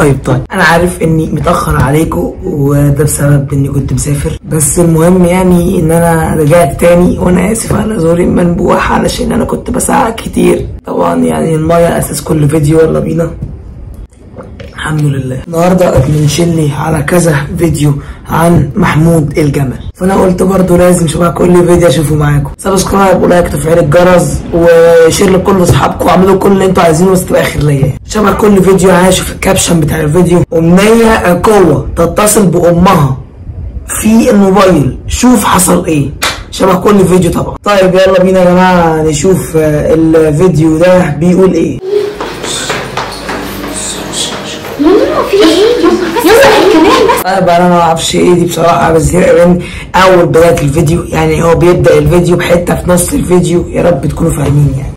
طيب انا عارف اني متاخر عليكم وده بسبب اني كنت مسافر، بس المهم يعني ان انا رجعت تاني وانا اسف على زوري المنبوح علشان انا كنت بساعد كتير. طبعا يعني الميه اساس كل فيديو. يلا بينا. الحمد لله النهارده اتمنشلي على كذا فيديو عن محمود الجمل، فانا قلت برضو لازم شبه كل فيديو اشوفه معاكم. سبسكرايب ولايك وتفعيل الجرس وشير لكل اصحابكم واعملوا كل اللي انتوا عايزينه بس تبقى خير ليا. شبه كل فيديو هشوف الكابشن بتاع الفيديو. امنيه قوه تتصل بامها في الموبايل، شوف حصل ايه. شبه كل فيديو طبعا. طيب يلا بينا يا جماعه نشوف الفيديو ده بيقول ايه. في ايه؟ يلا الكلام بس. انا ما اعرفش ايه دي بصراحه، بس هي من اول بدايه الفيديو، يعني هو بيبدا الفيديو بحته في نص الفيديو. يا رب تكونوا فاهمين يعني.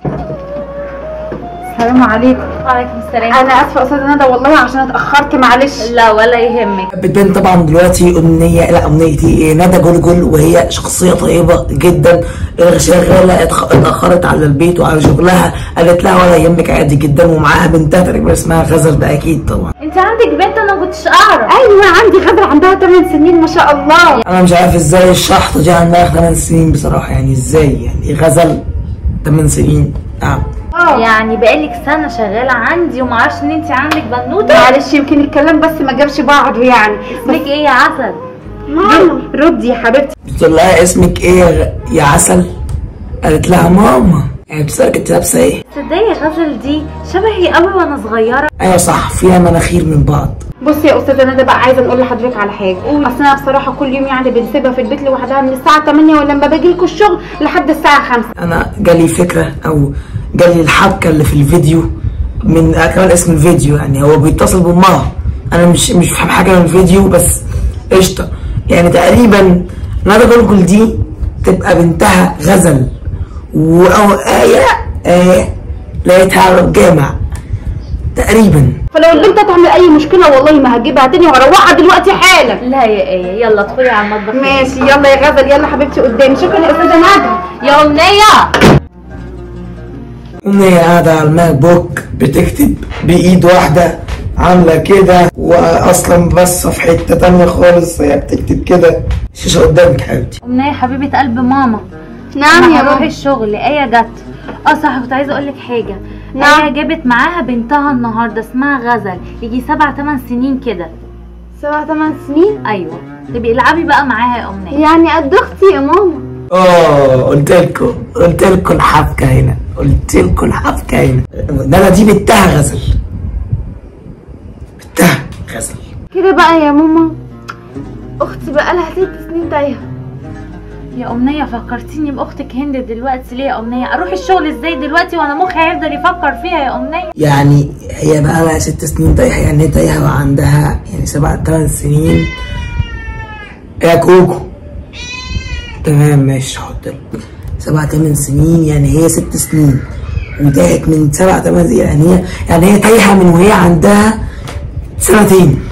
السلام عليكم. وعليكم السلام. انا اسفه يا استاذه ندى والله عشان اتاخرت معلش. لا ولا يهمك. بتبان طبعا دلوقتي امنيتي ندى جلجل، وهي شخصيه طيبه جدا. شغاله اتاخرت على البيت وعلى شغلها، قالت لها ولا يهمك عادي جدا، ومعاها بنتها تقريبا اسمها غزل. ده اكيد طبعا. انت عندك بنت؟ انا ما كنتش اعرف. ايوه عندي غزل عندها 8 سنين ما شاء الله. انا مش عارف ازاي الشحطه دي عندها 8 سنين بصراحه، يعني ازاي يعني غزل 8 سنين؟ نعم يعني بقالك سنه شغاله عندي ومعرفش ان انت عندك بنوته؟ معلش يمكن الكلام بس ما جابش بعضه يعني. اسمك ايه يا عسل؟ ماما ردي يا حبيبتي. بتقول لها اسمك ايه يا عسل؟ قالت لها ماما. يعني بتسألك انت لابسه ايه؟ تصدقي غزل دي شبهي قوي وانا صغيره. ايوه صح، فيها مناخير من بعض. بصي يا استاذه ندى بقى عايزه نقول لحضرتك على حاجه. اصل انا بصراحه كل يوم يعني بنسيبها في البيت لوحدها من الساعه 8 ولما باجي لكم الشغل لحد الساعه 5. انا جالي فكره او جالي الحبكه اللي في الفيديو من كمان اسم الفيديو. يعني هو بيتصل بامها، انا مش فاهم حاجه من الفيديو بس قشطه. يعني تقريبا ندى جلجل دي تبقى بنتها غزل، او ايه لقيتها على الجامع تقريبا. فلو البنت هتعمل اي مشكله والله ما هجيبها تاني وهروحها دلوقتي حالا. لا يا ايه، يلا ادخلي على المطبخ. ماشي يلا يا غزل، يلا حبيبتي قدامي. شكرا يا استاذه ندى. يا امنيه. امنيه قاعده على الماك بوك بتكتب بايد واحده عامله كده، واصلا بس في حته تانيه خالص هي بتكتب كده. الشاشه قدامك حبيبتي. امنيه حبيبه قلب ماما. نعم يا هروح ماما. الشغل. ايه جت؟ صح كنت عايزه اقول لك حاجه. نعم. هي جابت معاها بنتها النهارده اسمها غزل، يجي 7-8 سنين كده. 7-8 سنين؟ ايوه تبقي العبي بقى معاها يا امنيه. يعني قد اختي يا ماما. قلت لكم الحبكه هنا، قلت لكم الحبكه هنا. ده دي بنتها غزل، بنتها غزل كده بقى يا ماما. اختي بقى لها 6 سنين تايهه. يا امنيه فكرتيني باختك هند دلوقتي. ليه يا امنيه؟ اروح الشغل ازاي دلوقتي وانا مخي هيفضل يفكر فيها يا امنيه؟ يعني هي بقى لها 6 سنين تايهه، يعني هي تايهه وعندها يعني 7-8 سنين. يا كوكو تمام ماشي هحط لك 7-8 سنين، يعني هي 6 سنين وتاهت من 7-8 سنين. يعني هي تايهه من وهي عندها 2 سنين.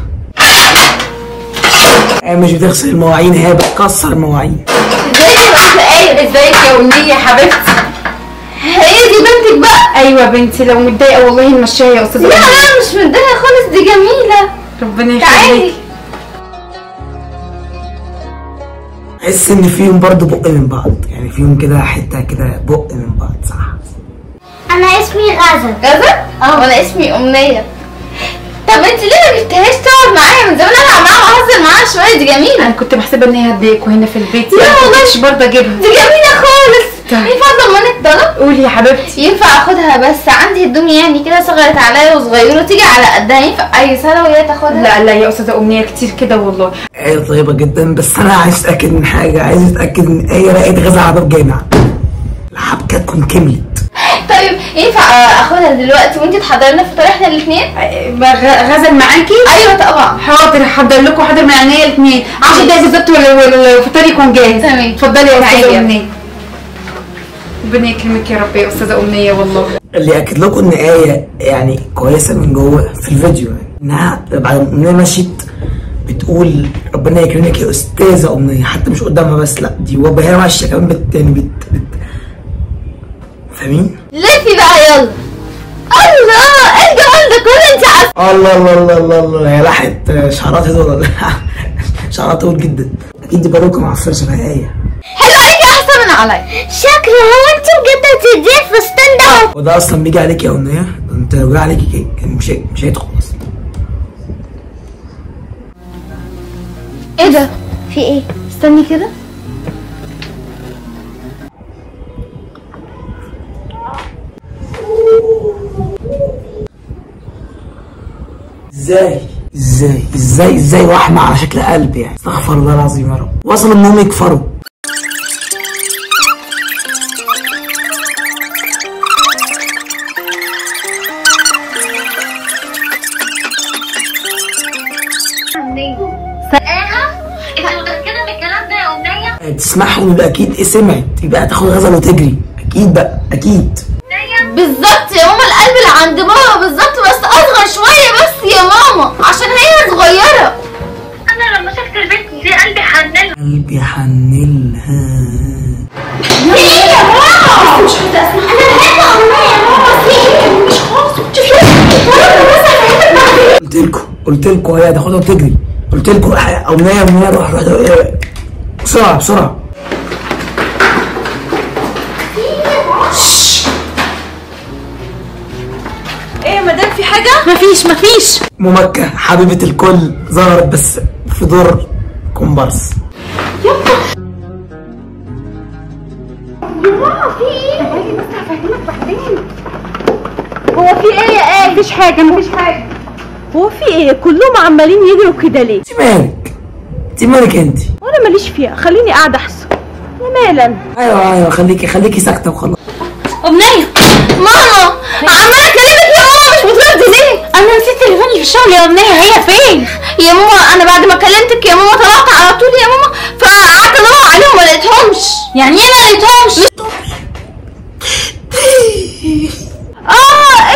هي مش بتغسل المواعين، هي بتكسر المواعين. ازيك يا استاذه ايه؟ ازيك يا امنيه يا حبيبتي؟ هي دي بنتك بقى؟ ايوه بنتي. لو متضايقه والله نمشيها يا استاذه. لا مش متضايقه خالص، دي جميله. ربنا يخليكي. احس ان فيهم برضه بق من بعض، يعني فيهم كده حته كده بق من بعض. صح. انا اسمي غزل. غزل؟ وانا اسمي امنيه. طب انت ليه ما جبتهاش تقعد معايا من زمان؟ انا عماله اهزر معاها شويه. دي جميله. انا كنت بحسبه ان هي هتضايقكوا هنا في البيت. لا والله مش برضه اجيبها. دي جميله خالص. ينفع ضمانك طلب؟ قولي يا حبيبتي. ينفع اخدها بس عندي الدنيا يعني كده صغرت عليا وصغيره تيجي على قدها. ينفع اي سنه وهي تاخدها؟ لا لا يا استاذه امنيه كتير كده والله. هي طيبه جدا، بس انا عايز اتاكد من حاجه. عايز اتاكد ان هي لقيت غزل على باب جامع. الحبكه تكون كملت. طيب ينفع اخدها دلوقتي وانت تحضري لنا فطار احنا الاثنين؟ غزل معاكي؟ ايوه طبعا. حاضر هحضر لكم. حاضر من عينيا الاثنين. 10 دقايق بالظبط والفطار يكون جاهز. تمام. اتفضلي يا استاذه امنيه. ربنا يكرمك يا رب يا استاذه امنيه والله. اللي اكد لكم ان ايه يعني كويسه من جوه في الفيديو، يعني انها بعد ما مشيت بتقول ربنا يكرمك يا استاذه امنيه، حتى مش قدامها بس، لا دي وهي ماشيه كمان يعني فاهمين؟ لفي بقى يلا. الله ايه الجمال ده كله؟ انت عسل. الله الله الله الله الله، هي لحقت شعرات دول. شعرات طويل جدا، اكيد دي باروكه معفره شبه ايه. حلو عليكي احسن من عليا. شكله هو انت بجد هتديه الفستان ده؟ وده اصلا بيجي عليك يا امنيه، انت لو جه عليكي كان مش هيدخل اصلا. ايه ده؟ في ايه؟ استني كده. ازاي وحمه على شكل قلب يعني؟ استغفر الله العظيم يا رب. وصل انهم يكفروا. انت متأكدة من الكلام ده يا أمنية؟ تسمعهم يبقى اكيد سمعت، يبقى هتاخد غزل وتجري اكيد بقى اكيد. بالظبط يا ماما، القلب اللي عند ماما بالظبط، بس اصغر شويه بس يا ماما عشان هي صغيره. أنا لما شفت البنت دي قلبي حنلها. قلبي حنلها. ايه يا ماما؟ مش عايزه اسمع. انا بحب امنيه يا ماما. في ايه؟ مش خالص. قلت لكم هي هتاخدها وتجري. قلت لكم امنيه روح بسرعه. ايه يا مدام، في حاجه؟ مفيش. ممكة حبيبة الكل ظهرت بس في دور كومبارس. هو في ايه يا ايه؟ مفيش حاجه. هو في ايه؟ كلهم عمالين يجروا كده ليه؟ انت مالك انت؟ وانا ماليش فيها، خليني قاعده احسن. يا مالا؟ ايوه خليكي ساكته وخلاص. امنيه ماما عماله اكلمك يا ماما مش بتردي ليه؟ انا نسيت تليفوني في الشغل يا امنيه. هي فين؟ يا ماما انا بعد ما كلمتك يا ماما طلعت على طول يا ماما، فقعدت ادور عليهم ما لقيتهمش. يعني ايه ما لقيتهمش؟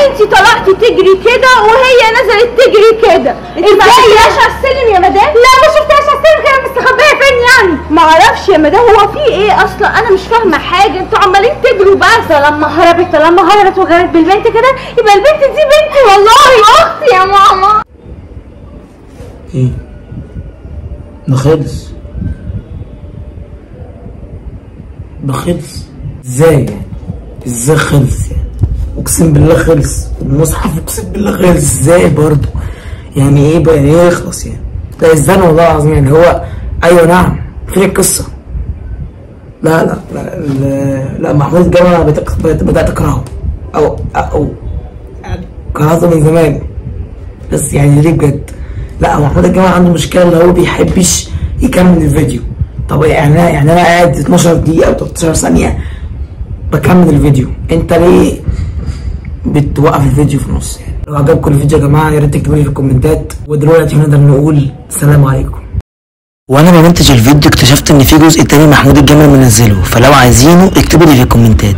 انتي طلعتي تجري كده وهي نزلت تجري كده. انتي ما شفتيهاش على السلم يا مدام؟ لا ما شفتهاش على السلم، كانت مستخبيه فين يعني؟ ما اعرفش يا مدام. هو في ايه اصلا؟ انا مش فاهمه حاجه، انتوا عمالين تجروا بس. لما هربت وجرت بالبنت كده، يبقى البنت دي بنتي والله، اختي يا ماما. ايه ده خلص ازاي يعني؟ ازاي خلص يعني؟ اقسم بالله خلص المصحف، اقسم بالله خلص ازاي برضه؟ يعني ايه بقى ايه يخلص يعني؟ لا ازاي والله العظيم يعني. هو ايوه نعم فين القصه؟ لا محمود الجمل بدات اكرهه او يعني كرهته من زمان، بس يعني ليه بجد؟ لا محمود الجمل عنده مشكله اللي هو بيحبش يكمل الفيديو. طب يعني انا قاعد 12 دقيقه او 13 ثانيه بكمل الفيديو، انت ليه بتوقف الفيديو في النص يعني؟ لو عجبكم الفيديو يا جماعه يا ريت تكتبوا لي في الكومنتات. ودلوقتي نقدر نقول السلام عليكم. وانا بمنتج الفيديو اكتشفت ان في جزء تاني محمود الجمل منزله، فلو عايزينه اكتبوا لي في الكومنتات.